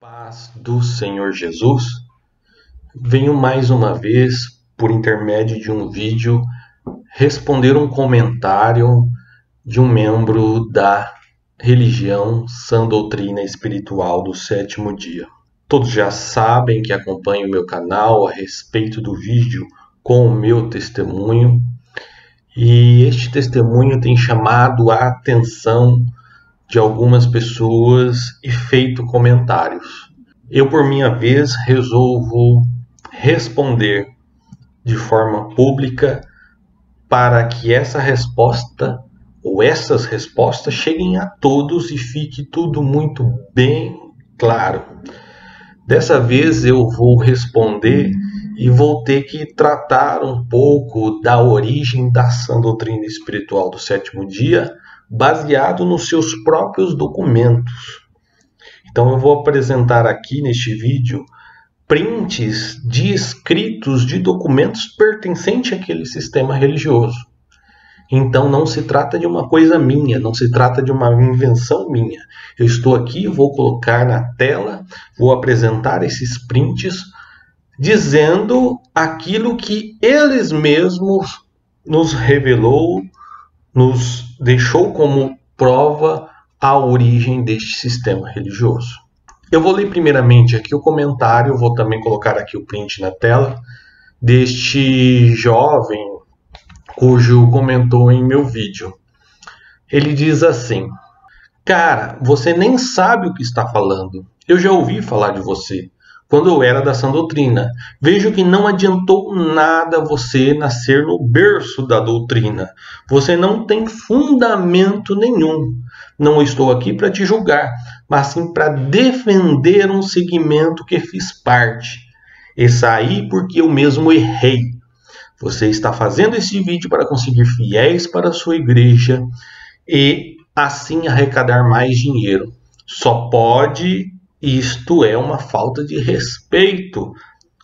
Paz do Senhor Jesus, venho mais uma vez, por intermédio de um vídeo, responder um comentário de um membro da religião Sã Doutrina Espiritual do Sétimo Dia. Todos já sabem que acompanham o meu canal a respeito do vídeo com o meu testemunho, e este testemunho tem chamado a atenção de algumas pessoas e feito comentários. Eu, por minha vez, resolvo responder de forma pública para que essa resposta ou essas respostas cheguem a todos e fique tudo muito bem claro. Dessa vez eu vou responder e vou ter que tratar um pouco da origem da sã doutrina espiritual do sétimo dia, baseado nos seus próprios documentos. Então eu vou apresentar aqui neste vídeo prints de escritos de documentos pertencentes àquele sistema religioso. Então não se trata de uma coisa minha, não se trata de uma invenção minha. Eu estou aqui, vou colocar na tela, vou apresentar esses prints dizendo aquilo que eles mesmos nos revelou, nos deixou como prova a origem deste sistema religioso. Eu vou ler primeiramente aqui o comentário, vou também colocar aqui o print na tela, deste jovem cujo comentou em meu vídeo. Ele diz assim: cara, você nem sabe o que está falando. Eu já ouvi falar de você quando eu era da sã doutrina. Vejo que não adiantou nada você nascer no berço da doutrina. Você não tem fundamento nenhum. Não estou aqui para te julgar, mas sim para defender um segmento que fiz parte. E saí porque eu mesmo errei. Você está fazendo esse vídeo para conseguir fiéis para a sua igreja e assim arrecadar mais dinheiro. Só pode. Isto é uma falta de respeito.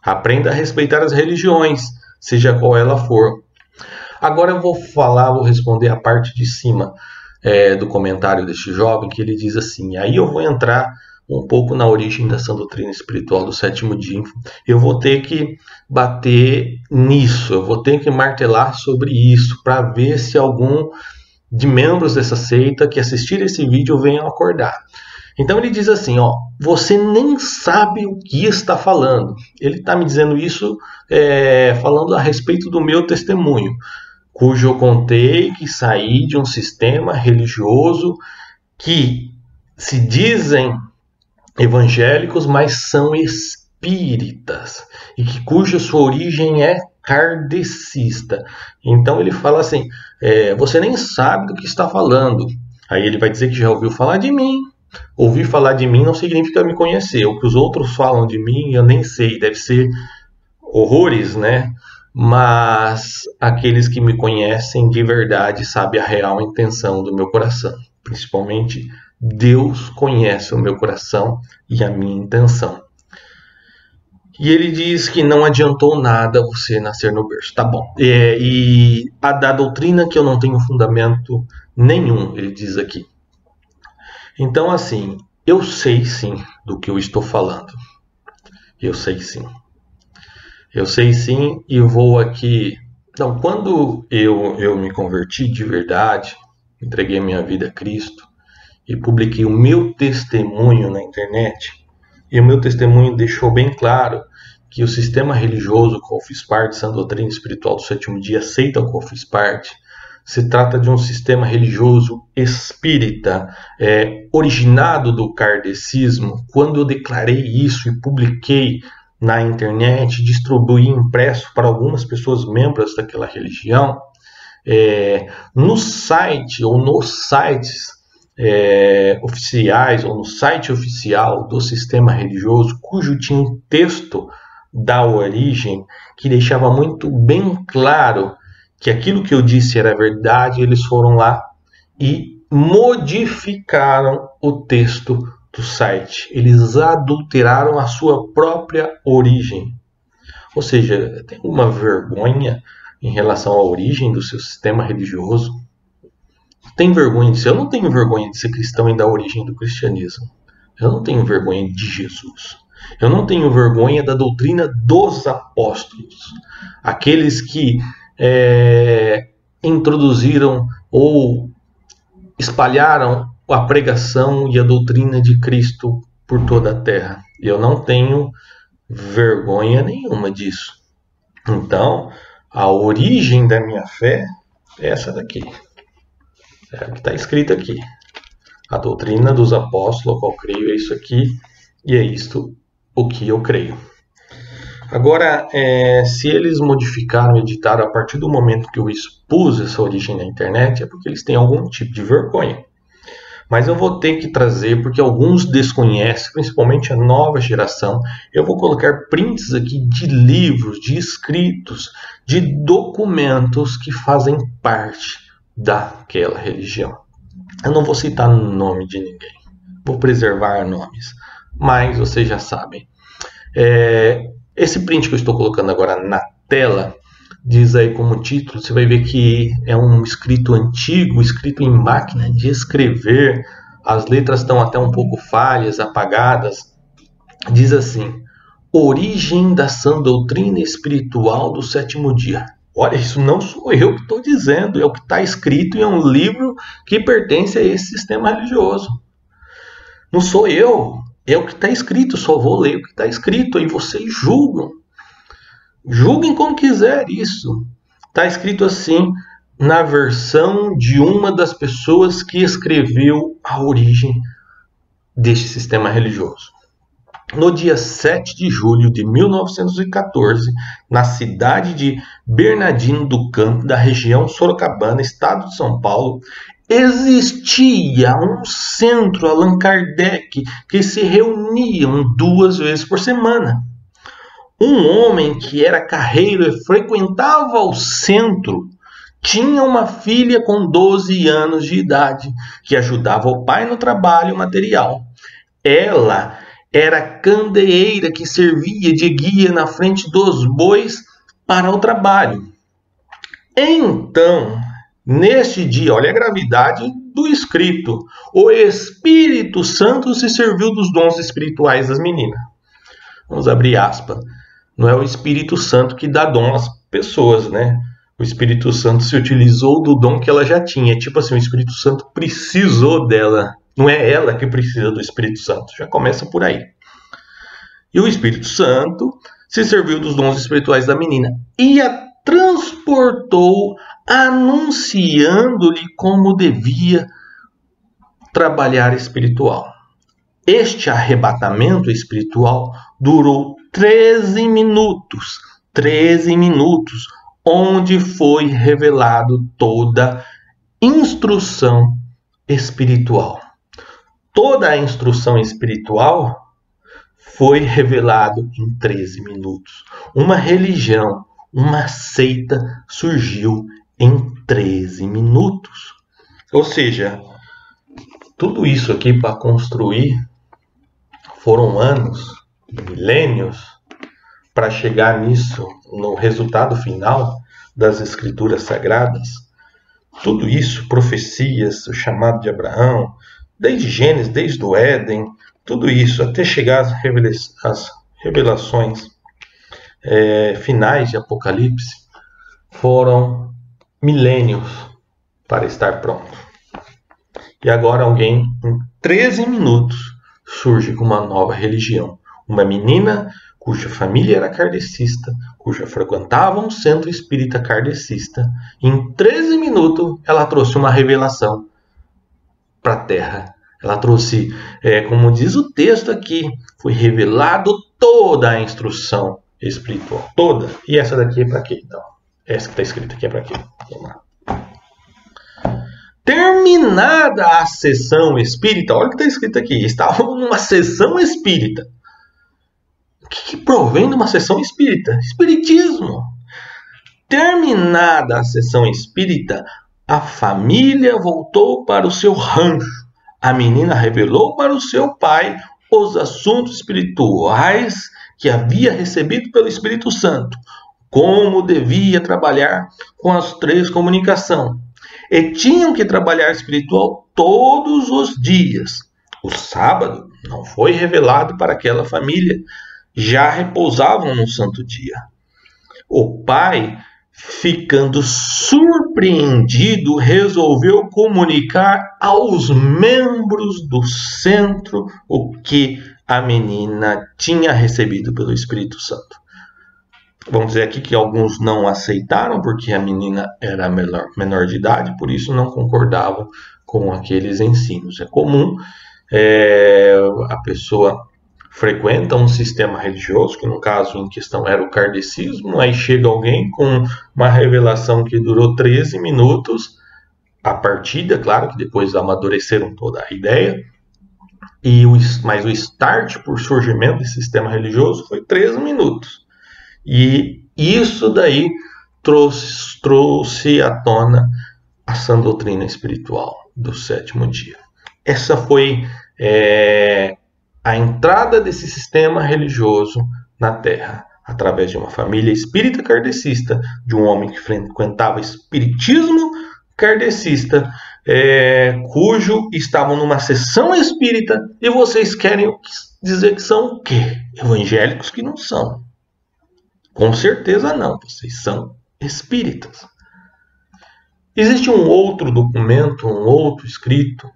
Aprenda a respeitar as religiões, seja qual ela for. Agora eu vou responder a parte de cima do comentário deste jovem, que ele diz assim, aí eu vou entrar um pouco na origem da sã doutrina espiritual do sétimo dia. Eu vou ter que bater nisso, eu vou ter que martelar sobre isso, para ver se algum de membros dessa seita que assistir esse vídeo venham acordar. Então ele diz assim, ó, você nem sabe o que está falando. Ele está me dizendo isso falando a respeito do meu testemunho, cujo eu contei que saí de um sistema religioso que se dizem evangélicos, mas são espíritas, e cuja sua origem é kardecista. Então ele fala assim, você nem sabe do que está falando. Aí ele vai dizer que já ouviu falar de mim. Ouvir falar de mim não significa me conhecer. O que os outros falam de mim eu nem sei, deve ser horrores, né? Mas aqueles que me conhecem de verdade sabem a real intenção do meu coração. Principalmente Deus conhece o meu coração e a minha intenção. E ele diz que não adiantou nada você nascer no berço. Tá bom. E a da doutrina que eu não tenho fundamento nenhum, ele diz aqui. Então, assim, eu sei sim do que eu estou falando. Eu sei sim. Eu sei sim e vou aqui... Então, quando eu me converti de verdade, entreguei minha vida a Cristo e publiquei o meu testemunho na internet, e o meu testemunho deixou bem claro que o sistema religioso qual eu fiz parte, sã doutrina espiritual do sétimo dia, aceita o qual eu fiz parte, se trata de um sistema religioso espírita, originado do kardecismo. Quando eu declarei isso e publiquei na internet, distribuí impresso para algumas pessoas membros daquela religião, no site ou nos sites oficiais ou no site oficial do sistema religioso, cujo tinha um texto da origem que deixava muito bem claro que aquilo que eu disse era verdade, eles foram lá e modificaram o texto do site. Eles adulteraram a sua própria origem. Ou seja, tem uma vergonha em relação à origem do seu sistema religioso. Tem vergonha disso? Eu não tenho vergonha de ser cristão e da origem do cristianismo. Eu não tenho vergonha de Jesus. Eu não tenho vergonha da doutrina dos apóstolos. Aqueles que introduziram ou espalharam a pregação e a doutrina de Cristo por toda a terra. E eu não tenho vergonha nenhuma disso. Então, a origem da minha fé é essa daqui. É o que está escrito aqui. A doutrina dos apóstolos, ao qual creio, é isso aqui. E é isto o que eu creio. Agora, se eles modificaram, editaram a partir do momento que eu expus essa origem na internet, é porque eles têm algum tipo de vergonha. Mas eu vou ter que trazer, porque alguns desconhecem, principalmente a nova geração. Eu vou colocar prints aqui de livros, de escritos, de documentos que fazem parte daquela religião. Eu não vou citar o nome de ninguém, vou preservar nomes, mas vocês já sabem. Esse print que eu estou colocando agora na tela diz aí como título, você vai ver que é um escrito antigo, escrito em máquina de escrever, as letras estão até um pouco falhas, apagadas. Diz assim: origem da sã doutrina espiritual do sétimo dia. Olha, isso não sou eu que estou dizendo, é o que está escrito em um livro que pertence a esse sistema religioso. Não sou eu, é o que está escrito, só vou ler o que está escrito, aí vocês julgam. Julguem como quiser isso. Está escrito assim na versão de uma das pessoas que escreveu a origem deste sistema religioso. No dia 7 de julho de 1914, na cidade de Bernardino do Campo, da região Sorocabana, estado de São Paulo, existia um centro Allan Kardec que se reuniam 2 vezes por semana. Um homem que era carreiro e frequentava o centro tinha uma filha com 12 anos de idade que ajudava o pai no trabalho material. Ela era candeeira que servia de guia na frente dos bois para o trabalho. Então, neste dia, olha a gravidade do escrito, o Espírito Santo se serviu dos dons espirituais das meninas. Vamos abrir aspas. Não é o Espírito Santo que dá dom às pessoas, né? O Espírito Santo se utilizou do dom que ela já tinha. Tipo assim, o Espírito Santo precisou dela. Não é ela que precisa do Espírito Santo. Já começa por aí. E o Espírito Santo se serviu dos dons espirituais da menina e a transportou, anunciando-lhe como devia trabalhar espiritual. Este arrebatamento espiritual durou 13 minutos, onde foi revelado toda instrução espiritual. Toda a instrução espiritual foi revelado em 13 minutos. Uma religião, uma seita surgiu em 13 minutos. Ou seja, tudo isso aqui para construir foram anos, milênios, para chegar nisso, no resultado final das escrituras sagradas. Tudo isso, profecias, o chamado de Abraão, desde Gênesis, desde o Éden, tudo isso, até chegar às revelações finais de Apocalipse, foram milênios para estar pronto. E agora alguém, em 13 minutos, surge com uma nova religião. Uma menina cuja família era kardecista, cuja frequentava um centro espírita kardecista. Em 13 minutos, ela trouxe uma revelação para a Terra. Ela trouxe, como diz o texto aqui, foi revelado toda a instrução espiritual. Toda. E essa daqui é para quê, então? Essa que está escrita aqui é para quê? Vamos lá. Terminada a sessão espírita, olha o que está escrito aqui, estavam numa sessão espírita. O que provém de uma sessão espírita? Espiritismo. Terminada a sessão espírita, a família voltou para o seu rancho. A menina revelou para o seu pai os assuntos espirituais que havia recebido pelo Espírito Santo, como devia trabalhar com as 3 comunicações. E tinham que trabalhar espiritual todos os dias. O sábado não foi revelado para aquela família. Já repousavam no santo dia. O pai, ficando surpreendido, resolveu comunicar aos membros do centro o que a menina tinha recebido pelo Espírito Santo. Vamos dizer aqui que alguns não aceitaram, porque a menina era menor de idade, por isso não concordavam com aqueles ensinos. É comum a pessoa frequenta um sistema religioso, que no caso em questão era o kardecismo, aí chega alguém com uma revelação que durou 13 minutos, a partida, claro que depois amadureceram toda a ideia, mas o start por surgimento desse sistema religioso foi 13 minutos. E isso daí trouxe à tona a sã doutrina espiritual do sétimo dia. Essa foi a entrada desse sistema religioso na Terra, através de uma família espírita kardecista, de um homem que frequentava espiritismo kardecista, cujo estavam numa sessão espírita, e vocês querem dizer que são o quê? Evangélicos que não são. Com certeza não, vocês são espíritas. Existe um outro documento, um outro escrito,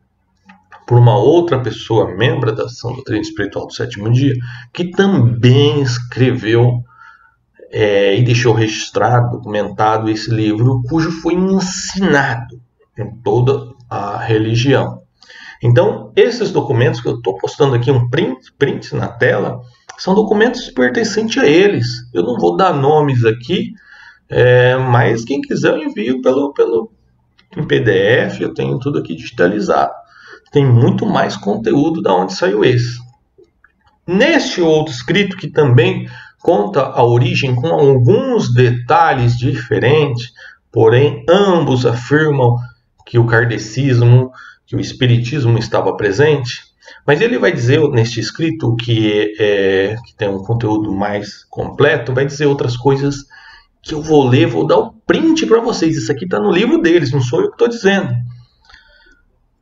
por uma outra pessoa, membro da sã doutrina espiritual do sétimo dia, que também escreveu e deixou registrado, documentado esse livro, cujo foi ensinado em toda a religião. Então, esses documentos que eu estou postando aqui, um print na tela, são documentos pertencentes a eles. Eu não vou dar nomes aqui, mas quem quiser eu envio em PDF, eu tenho tudo aqui digitalizado. Tem muito mais conteúdo da onde saiu esse. Neste outro escrito, que também conta a origem com alguns detalhes diferentes, porém ambos afirmam que o kardecismo, que o espiritismo estava presente, mas ele vai dizer neste escrito que tem um conteúdo mais completo, vai dizer outras coisas que eu vou ler, vou dar o print para vocês. Isso aqui está no livro deles, não sou eu que estou dizendo.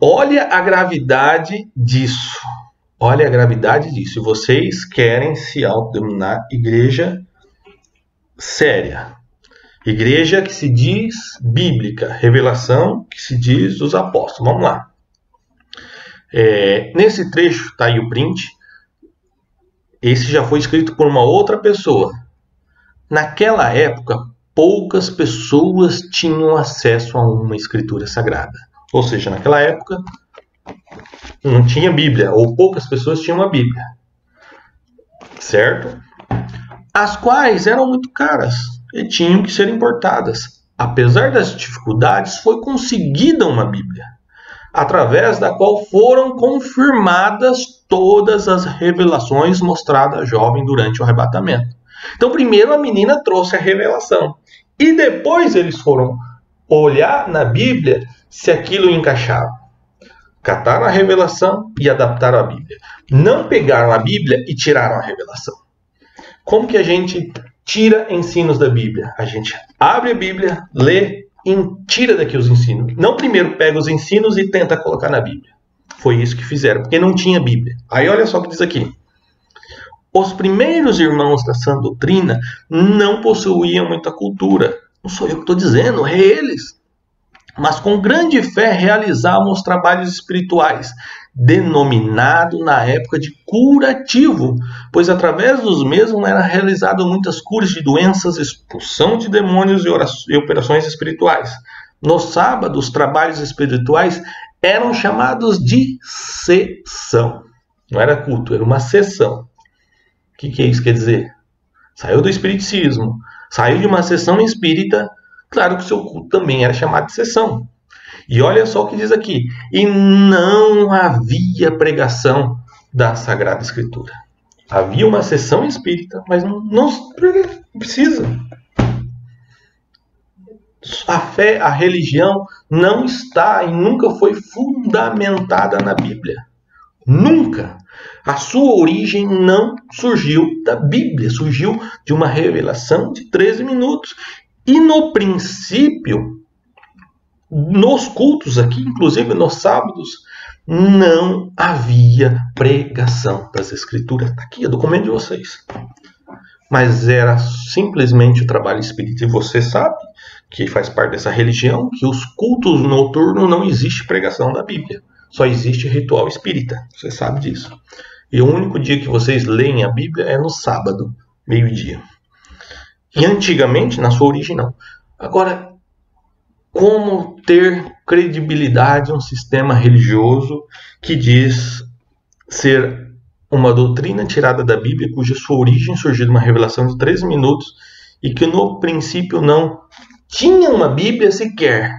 Olha a gravidade disso. Olha a gravidade disso. E vocês querem se autodenominar igreja séria. Igreja que se diz bíblica. Revelação que se diz dos apóstolos. Vamos lá. Nesse trecho está aí o print. Esse já foi escrito por uma outra pessoa. Naquela época, poucas pessoas tinham acesso a uma escritura sagrada. Ou seja, naquela época não tinha Bíblia, ou poucas pessoas tinham uma Bíblia. Certo? As quais eram muito caras e tinham que ser importadas. Apesar das dificuldades, foi conseguida uma Bíblia, através da qual foram confirmadas todas as revelações mostradas à jovem durante o arrebatamento. Então, primeiro a menina trouxe a revelação. E depois eles foram olhar na Bíblia se aquilo encaixava. Cataram a revelação e adaptaram a Bíblia. Não pegaram a Bíblia e tiraram a revelação. Como que a gente tira ensinos da Bíblia? A gente abre a Bíblia, lê e tira daqui os ensinos. Não primeiro pega os ensinos e tenta colocar na Bíblia. Foi isso que fizeram, porque não tinha Bíblia. Aí olha só o que diz aqui. Os primeiros irmãos da sã doutrina não possuíam muita cultura. Não sou eu que estou dizendo, é eles. Mas com grande fé realizavam os trabalhos espirituais, denominado na época de curativo, pois através dos mesmos eram realizadas muitas curas de doenças, expulsão de demônios e operações espirituais. No sábado, os trabalhos espirituais eram chamados de sessão. Não era culto, era uma sessão. O que isso quer dizer? Saiu do espiritismo, saiu de uma sessão espírita, claro que o seu culto também era chamado de sessão. E olha só o que diz aqui. E não havia pregação da Sagrada Escritura. Havia uma sessão espírita, mas não precisa. A fé, a religião não está e nunca foi fundamentada na Bíblia. Nunca. A sua origem não surgiu da Bíblia, surgiu de uma revelação de 13 minutos. E no princípio, nos cultos aqui, inclusive nos sábados, não havia pregação das Escrituras. Está aqui, é documento de vocês. Mas era simplesmente o trabalho espírita. E você sabe, que faz parte dessa religião, que os cultos noturnos não existe pregação da Bíblia. Só existe ritual espírita. Você sabe disso. E o único dia que vocês leem a Bíblia é no sábado, meio-dia. E antigamente, na sua origem, não. Agora, como ter credibilidade em um sistema religioso que diz ser uma doutrina tirada da Bíblia, cuja sua origem surgiu de uma revelação de 13 minutos e que no princípio não tinha uma Bíblia sequer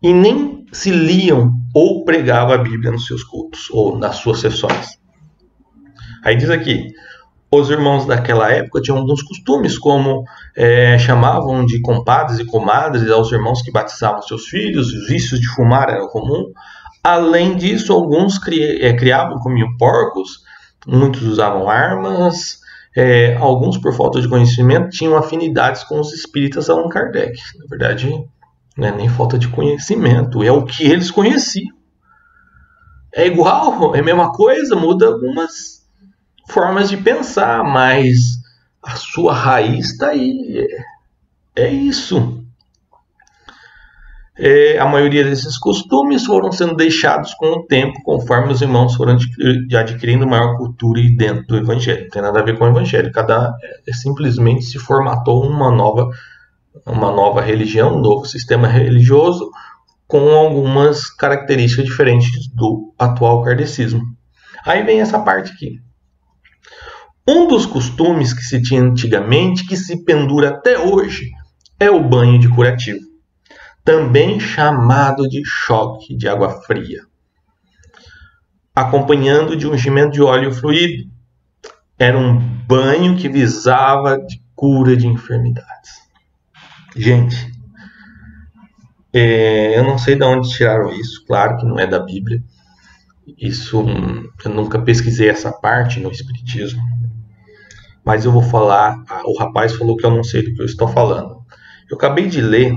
e nem se liam ou pregavam a Bíblia nos seus cultos ou nas suas sessões. Aí diz aqui, os irmãos daquela época tinham alguns costumes, como chamavam de compadres e comadres aos irmãos que batizavam seus filhos, os vícios de fumar eram comum. Além disso, alguns criavam e comiam porcos, muitos usavam armas, alguns, por falta de conhecimento, tinham afinidades com os espíritas Allan Kardec. Na verdade, não é nem falta de conhecimento, é o que eles conheciam. É igual, é a mesma coisa, muda algumas formas de pensar, mas a sua raiz está aí. É isso. A maioria desses costumes foram sendo deixados com o tempo, conforme os irmãos foram adquirindo maior cultura dentro do Evangelho. Não tem nada a ver com o Evangelho. Simplesmente se formatou uma nova religião, um novo sistema religioso, com algumas características diferentes do atual kardecismo. Aí vem essa parte aqui. Um dos costumes que se tinha antigamente, que se pendura até hoje, é o banho de curativo, também chamado de choque de água fria, acompanhando de ungimento de óleo fluido. Era um banho que visava de cura de enfermidades. Gente, eu não sei de onde tiraram isso, claro que não é da Bíblia. Isso, eu nunca pesquisei essa parte no Espiritismo. Mas eu vou falar, o rapaz falou que eu não sei do que eu estou falando. Eu acabei de ler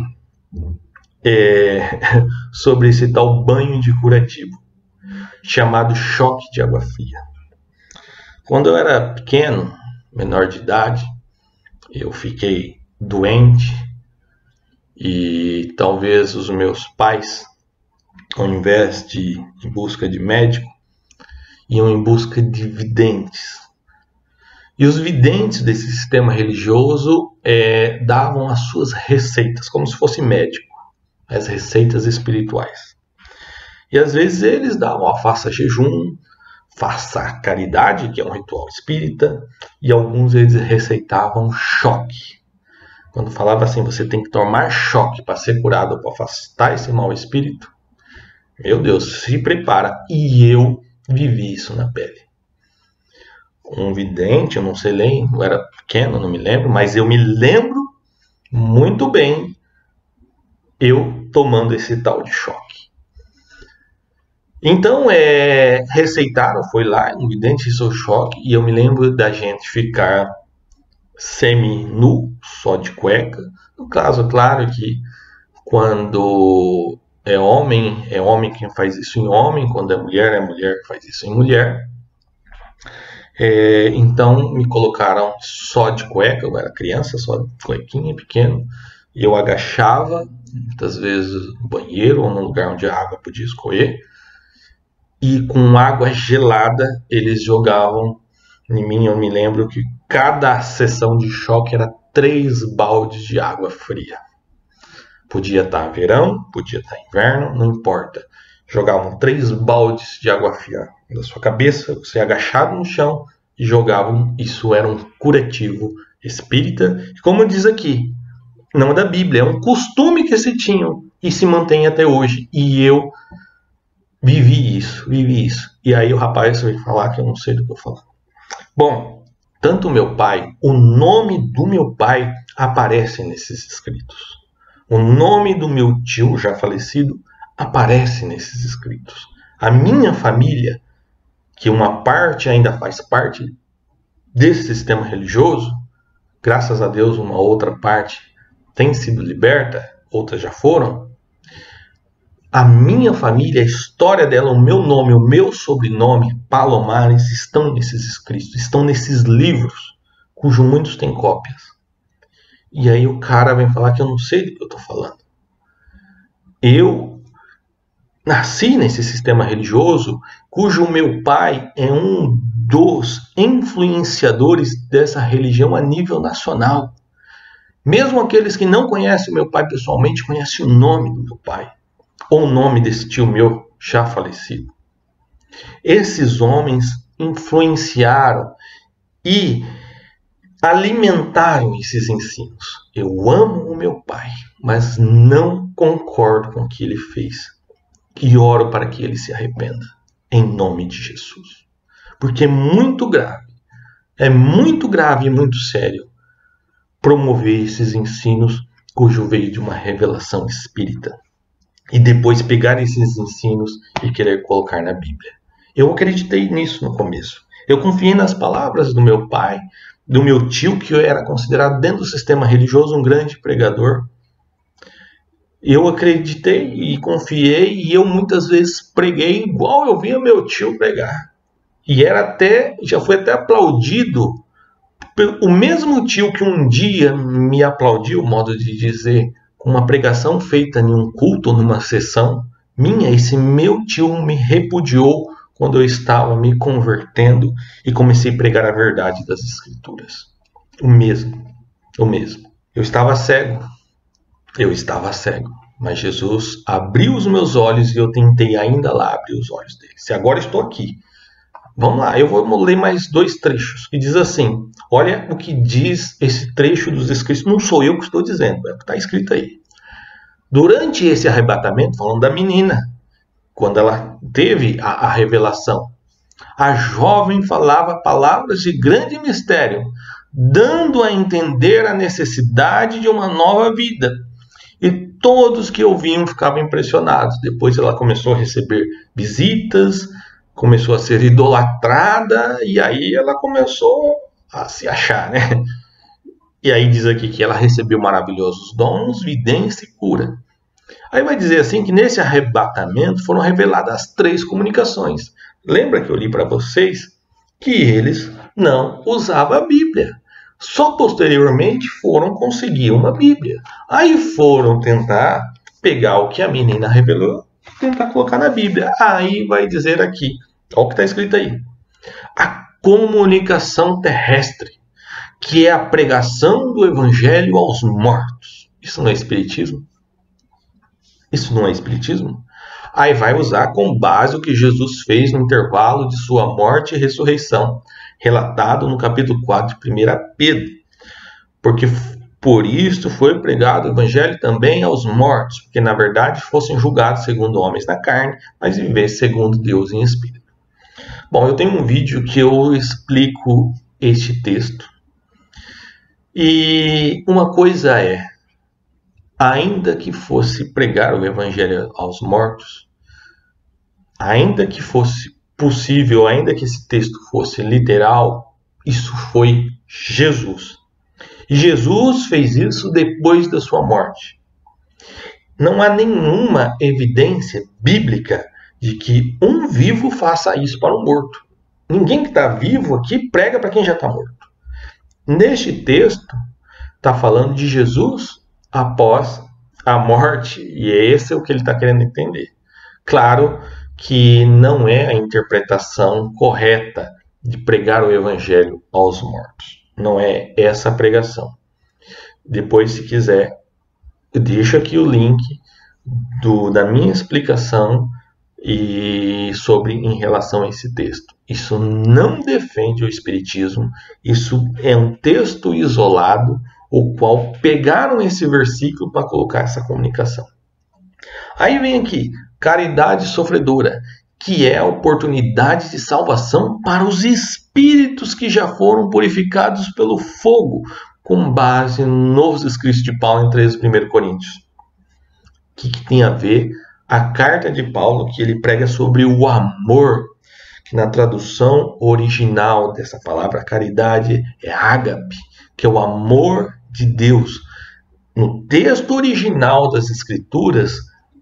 sobre esse tal banho de curativo, chamado choque de água fria. Quando eu era pequeno, menor de idade, eu fiquei doente e talvez os meus pais, ao invés de ir em busca de médico, iam em busca de videntes. E os videntes desse sistema religioso davam as suas receitas, como se fosse médico, as receitas espirituais. E às vezes eles davam faça jejum, faça caridade, que é um ritual espírita, e alguns eles receitavam choque. Quando falava assim, você tem que tomar choque para ser curado, para afastar esse mau espírito, meu Deus, se prepara. E eu vivi isso na pele. Um vidente, eu não sei ler, eu era pequeno, não me lembro, mas eu me lembro muito bem eu tomando esse tal de choque. Então, receitaram, foi lá, um vidente hizo o choque, e eu me lembro da gente ficar semi-nu, só de cueca. No caso, claro que quando é homem quem faz isso em homem, quando é mulher que faz isso em mulher. Então me colocaram só de cueca, eu era criança, só de cuequinha, pequeno, e eu agachava, muitas vezes no banheiro ou num lugar onde a água podia escorrer, e com água gelada eles jogavam em mim. Eu me lembro que cada sessão de choque era 3 baldes de água fria. Podia estar verão, podia estar inverno, não importa. Jogavam 3 baldes de água fria da sua cabeça, você agachado no chão e jogavam. Isso era um curativo espírita. Como diz aqui, não é da Bíblia, é um costume que se tinham e se mantém até hoje. E eu vivi isso. E aí o rapaz veio falar que eu não sei do que eu falo. Bom, tanto meu pai, o nome do meu pai aparece nesses escritos. O nome do meu tio, já falecido, aparece nesses escritos. A minha família, que uma parte ainda faz parte desse sistema religioso, graças a Deus uma outra parte tem sido liberta, outras já foram. A minha família, a história dela, o meu nome, o meu sobrenome, Palomares, estão nesses escritos, estão nesses livros, cujo muitos têm cópias. E aí o cara vem falar que eu não sei do que eu estou falando. Eu nasci nesse sistema religioso, cujo meu pai é um dos influenciadores dessa religião a nível nacional. Mesmo aqueles que não conhecem o meu pai pessoalmente, conhecem o nome do meu pai, ou o nome desse tio meu já falecido. Esses homens influenciaram e alimentaram esses ensinos. Eu amo o meu pai, mas não concordo com o que ele fez. E oro para que ele se arrependa, em nome de Jesus. Porque é muito grave e muito sério promover esses ensinos cujo veio de uma revelação espírita. E depois pegar esses ensinos e querer colocar na Bíblia. Eu acreditei nisso no começo. Eu confiei nas palavras do meu pai, do meu tio, que era considerado dentro do sistema religioso um grande pregador. Eu acreditei e confiei, e eu muitas vezes preguei igual eu via meu tio pregar. E já foi até aplaudido. O mesmo tio que um dia me aplaudiu, modo de dizer, com uma pregação feita em um culto ou numa sessão minha, esse meu tio me repudiou quando eu estava me convertendo e comecei a pregar a verdade das Escrituras. O mesmo. Eu estava cego, mas Jesus abriu os meus olhos e eu tentei ainda lá abrir os olhos dele. Se agora estou aqui. Vamos lá, eu vou ler mais 2 trechos, que diz assim, olha o que diz esse trecho dos escritos, não sou eu que estou dizendo, é o que está escrito aí. Durante esse arrebatamento, falando da menina, quando ela teve a revelação, a jovem falava palavras de grande mistério, dando a entender a necessidade de uma nova vida. E todos que ouviam ficavam impressionados. Depois ela começou a receber visitas, começou a ser idolatrada, e aí ela começou a se achar, né? E aí diz aqui que ela recebeu maravilhosos dons, vidência e cura. Aí vai dizer assim que nesse arrebatamento foram reveladas as 3 comunicações. Lembra que eu li para vocês que eles não usavam a Bíblia. Só posteriormente foram conseguir uma Bíblia. Aí foram tentar pegar o que a menina revelou, tentar colocar na Bíblia. Aí vai dizer aqui, olha o que está escrito aí. A comunicação terrestre, que é a pregação do evangelho aos mortos. Isso não é espiritismo? Isso não é espiritismo? Aí vai usar com base o que Jesus fez no intervalo de sua morte e ressurreição, relatado no capítulo 4 de 1 Pedro. Porque por isto foi pregado o evangelho também aos mortos, porque na verdade fossem julgados segundo homens na carne, mas vivessem segundo Deus em espírito. Bom, eu tenho um vídeo que eu explico este texto. E uma coisa é, ainda que fosse pregar o evangelho aos mortos, ainda que fosse possível, ainda que esse texto fosse literal, isso foi Jesus. E Jesus fez isso depois da sua morte. Não há nenhuma evidência bíblica de que um vivo faça isso para um morto. Ninguém que está vivo aqui prega para quem já está morto. Neste texto, está falando de Jesus após a morte, e esse é o que ele está querendo entender. Claro que não é a interpretação correta de pregar o evangelho aos mortos. Não é essa a pregação. Depois, se quiser, eu deixo aqui o link da minha explicação em relação a esse texto. Isso não defende o espiritismo, isso é um texto isolado, o qual pegaram esse versículo para colocar essa comunicação. Aí vem aqui, caridade sofredora, que é a oportunidade de salvação para os espíritos que já foram purificados pelo fogo, com base nos escritos de Paulo em 1 Coríntios. O que tem a ver a carta de Paulo, que ele prega sobre o amor, que na tradução original dessa palavra caridade é ágape, que é o amor de Deus. No texto original das Escrituras,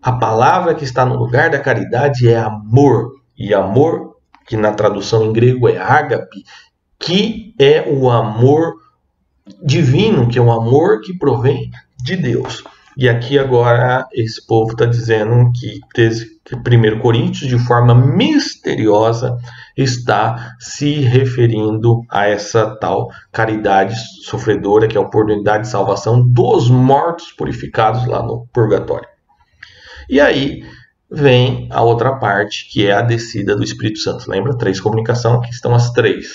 A palavra que está no lugar da caridade é amor. E amor, que na tradução em grego é ágape, que é o amor divino, que é um amor que provém de Deus. E aqui agora esse povo está dizendo que 1 Coríntios, de forma misteriosa, está se referindo a essa tal caridade sofredora, que é a oportunidade de salvação dos mortos purificados lá no purgatório. E aí vem a outra parte, que é a descida do Espírito Santo. Lembra? 3 comunicação, aqui estão as 3.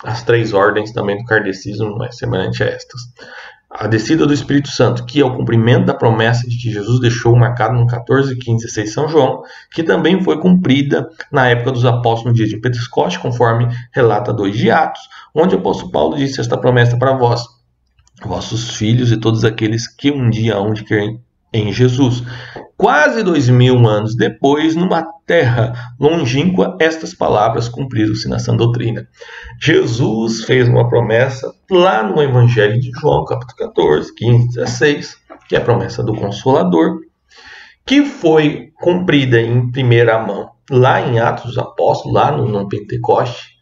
As 3 ordens também do kardecismo é semelhante a estas. A descida do Espírito Santo, que é o cumprimento da promessa de que Jesus deixou marcado no 14:15 São João, que também foi cumprida na época dos apóstolos no dia de Pentecostes, conforme relata 2 de Atos, onde o apóstolo Paulo disse esta promessa para vós, vossos filhos e todos aqueles que um dia hão de crer em Jesus. Quase 2000 anos depois, numa terra longínqua, estas palavras cumpriram-se na sã doutrina. Jesus fez uma promessa lá no Evangelho de João, capítulo 14, 15, 16, que é a promessa do Consolador, que foi cumprida em primeira mão lá em Atos dos Apóstolos, lá no Pentecoste.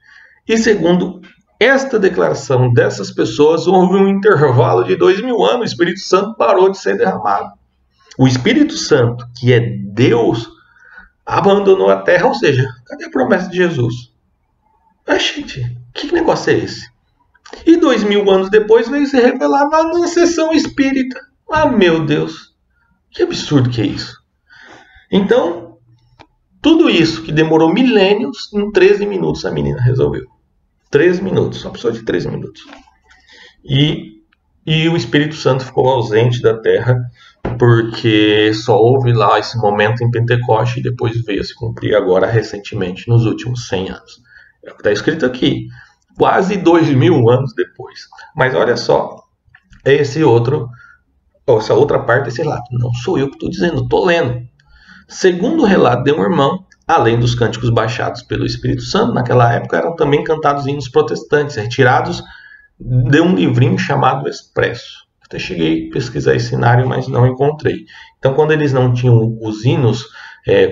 E segundo esta declaração dessas pessoas, houve um intervalo de 2000 anos, o Espírito Santo parou de ser derramado. O Espírito Santo, que é Deus, abandonou a terra, ou seja, cadê a promessa de Jesus? Ah, gente, que negócio é esse? E 2000 anos depois veio se revelar na sessão espírita. Ah, meu Deus, que absurdo que é isso. Então, tudo isso que demorou milênios, em 13 minutos a menina resolveu. 13 minutos, só precisou de 13 minutos. E o Espírito Santo ficou ausente da terra, porque só houve lá esse momento em Pentecoste e depois veio se cumprir agora recentemente, nos últimos 100 anos. É o que está escrito aqui, quase 2000 anos depois. Mas olha só, essa outra parte desse relato. Não sou eu que estou dizendo, estou lendo. Segundo o relato de um irmão, além dos cânticos baixados pelo Espírito Santo, naquela época eram também cantados hinos protestantes, retirados de um livrinho chamado Expresso. Até cheguei a pesquisar esse cenário, mas não encontrei. Então, quando eles não tinham os hinos,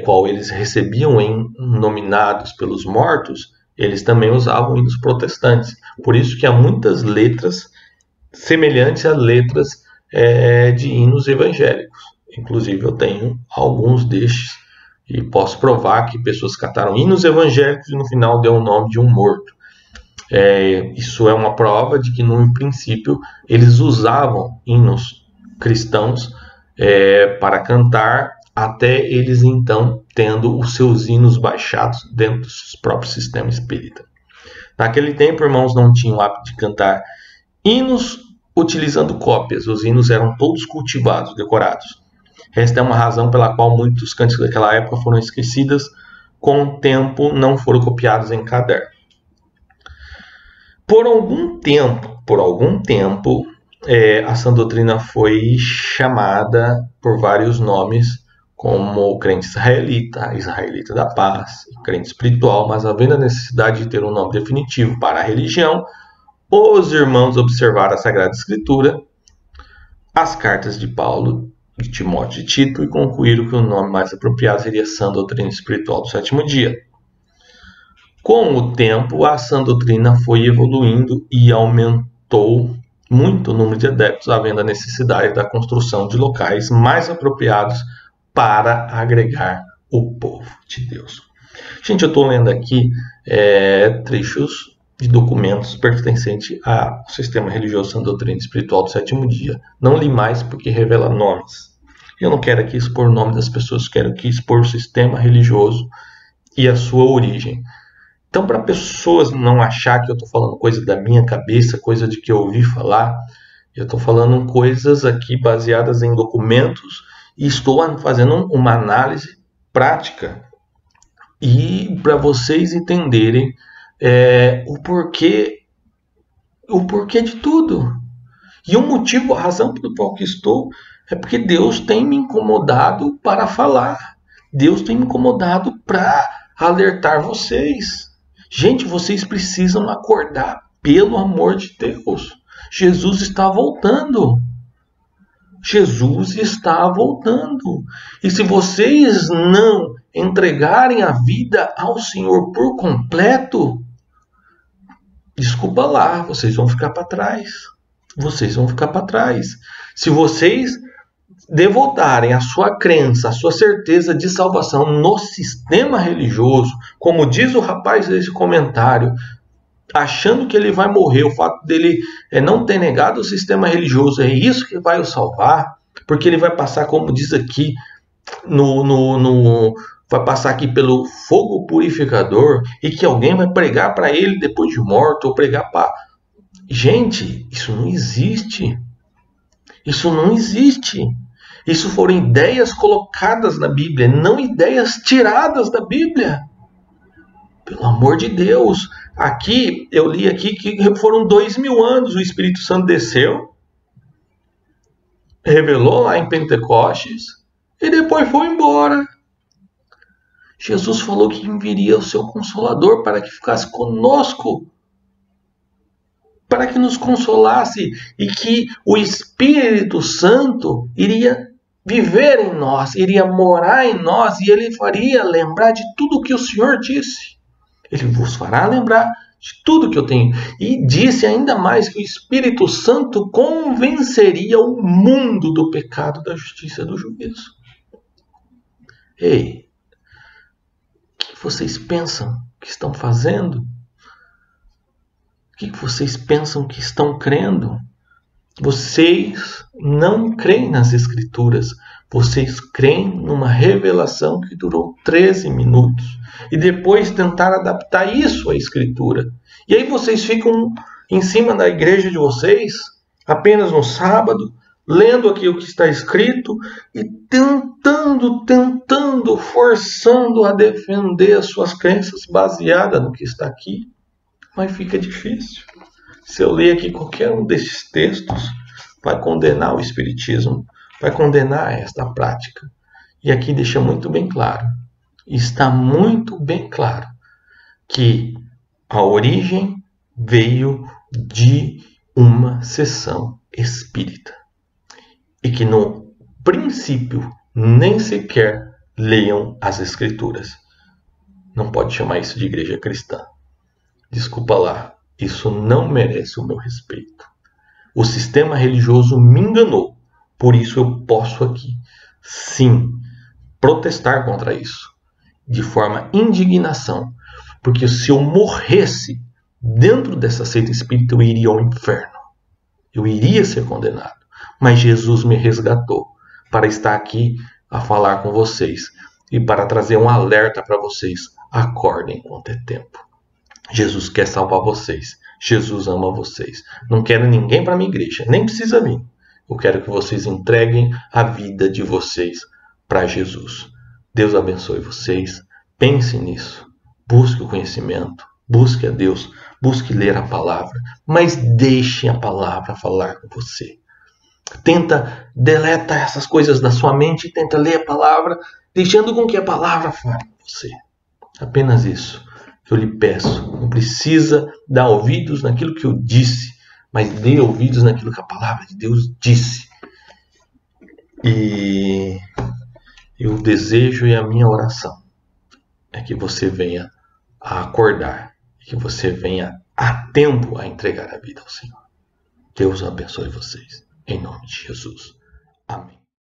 qual eles recebiam nominados pelos mortos, eles também usavam hinos protestantes. Por isso que há muitas letras semelhantes a letras de hinos evangélicos. Inclusive, eu tenho alguns destes e posso provar que pessoas cantaram hinos evangélicos e no final deu o nome de um morto. Isso é uma prova de que, no princípio, eles usavam hinos cristãos para cantar, até eles, então, tendo os seus hinos baixados dentro dos próprios sistemas espírita. Naquele tempo, irmãos, não tinham o hábito de cantar hinos utilizando cópias. Os hinos eram todos cultivados, decorados. Esta é uma razão pela qual muitos cânticos daquela época foram esquecidos, com o tempo não foram copiados em caderno. Por algum tempo, a sã doutrina foi chamada por vários nomes, como crente israelita, israelita da paz, crente espiritual, mas havendo a necessidade de ter um nome definitivo para a religião, os irmãos observaram a Sagrada Escritura, as cartas de Paulo, de Timóteo e Tito, e concluíram que o nome mais apropriado seria Sã Doutrina Espiritual do Sétimo Dia. Com o tempo, a sã doutrina foi evoluindo e aumentou muito o número de adeptos, havendo a necessidade da construção de locais mais apropriados para agregar o povo de Deus. Gente, eu estou lendo aqui trechos de documentos pertencentes ao sistema religioso Sã Doutrina Espiritual do Sétimo Dia. Não li mais porque revela nomes. Eu não quero aqui expor o nome das pessoas, quero aqui expor o sistema religioso e a sua origem. Então, para pessoas não achar que eu estou falando coisa da minha cabeça, coisa de que eu ouvi falar, eu estou falando coisas aqui baseadas em documentos e estou fazendo uma análise prática. E para vocês entenderem o porquê de tudo. E o motivo, a razão pelo qual que estou, é porque Deus tem me incomodado para falar. Deus tem me incomodado para alertar vocês. Gente, vocês precisam acordar, pelo amor de Deus. Jesus está voltando. Jesus está voltando. E se vocês não entregarem a vida ao Senhor por completo, desculpa lá, vocês vão ficar para trás. Vocês vão ficar para trás. Se vocês devotarem a sua crença, a sua certeza de salvação no sistema religioso, como diz o rapaz desse comentário, achando que ele vai morrer, o fato dele não ter negado o sistema religioso é isso que vai o salvar, porque ele vai passar, como diz aqui, vai passar aqui pelo fogo purificador e que alguém vai pregar para ele depois de morto, ou pregar para... Gente, isso não existe. Isso não existe. Isso foram ideias colocadas na Bíblia, não ideias tiradas da Bíblia. Pelo amor de Deus. Aqui, eu li aqui que foram 2000 anos. O Espírito Santo desceu, revelou lá em Pentecostes e depois foi embora. Jesus falou que enviaria o seu Consolador para que ficasse conosco, para que nos consolasse, e que o Espírito Santo iria viver em nós, iria morar em nós, e ele faria lembrar de tudo o que o Senhor disse. Ele vos fará lembrar de tudo que eu tenho. E disse ainda mais que o Espírito Santo convenceria o mundo do pecado, da justiça e do juízo. Ei, o que vocês pensam que estão fazendo? O que vocês pensam que estão crendo? Vocês não creem nas Escrituras. Vocês creem numa revelação que durou 13 minutos. E depois tentaram adaptar isso à Escritura. E aí vocês ficam em cima da igreja de vocês, apenas no sábado, lendo aquilo que está escrito e tentando, forçando a defender as suas crenças baseadas no que está aqui. Mas fica difícil. Se eu ler aqui qualquer um desses textos, vai condenar o Espiritismo, vai condenar esta prática. E aqui deixa muito bem claro, está muito bem claro, que a origem veio de uma sessão espírita. E que no princípio nem sequer leiam as Escrituras. Não pode chamar isso de igreja cristã. Desculpa lá, isso não merece o meu respeito. O sistema religioso me enganou, por isso eu posso aqui, sim, protestar contra isso, de forma indignação, porque se eu morresse dentro dessa seita espírita, eu iria ao inferno, eu iria ser condenado, mas Jesus me resgatou para estar aqui a falar com vocês e para trazer um alerta para vocês: acordem enquanto é tempo. Jesus quer salvar vocês. Jesus ama vocês. Não quero ninguém para minha igreja. Nem precisa vir. Eu quero que vocês entreguem a vida de vocês para Jesus. Deus abençoe vocês. Pense nisso. Busque o conhecimento. Busque a Deus. Busque ler a palavra. Mas deixe a palavra falar com você. Deleta essas coisas da sua mente e tenta ler a palavra, deixando com que a palavra fale com você. Apenas isso que eu lhe peço. Não precisa dar ouvidos naquilo que eu disse, mas dê ouvidos naquilo que a palavra de Deus disse. E o desejo e a minha oração é que você venha a acordar, que você venha a tempo a entregar a vida ao Senhor. Deus abençoe vocês. Em nome de Jesus. Amém.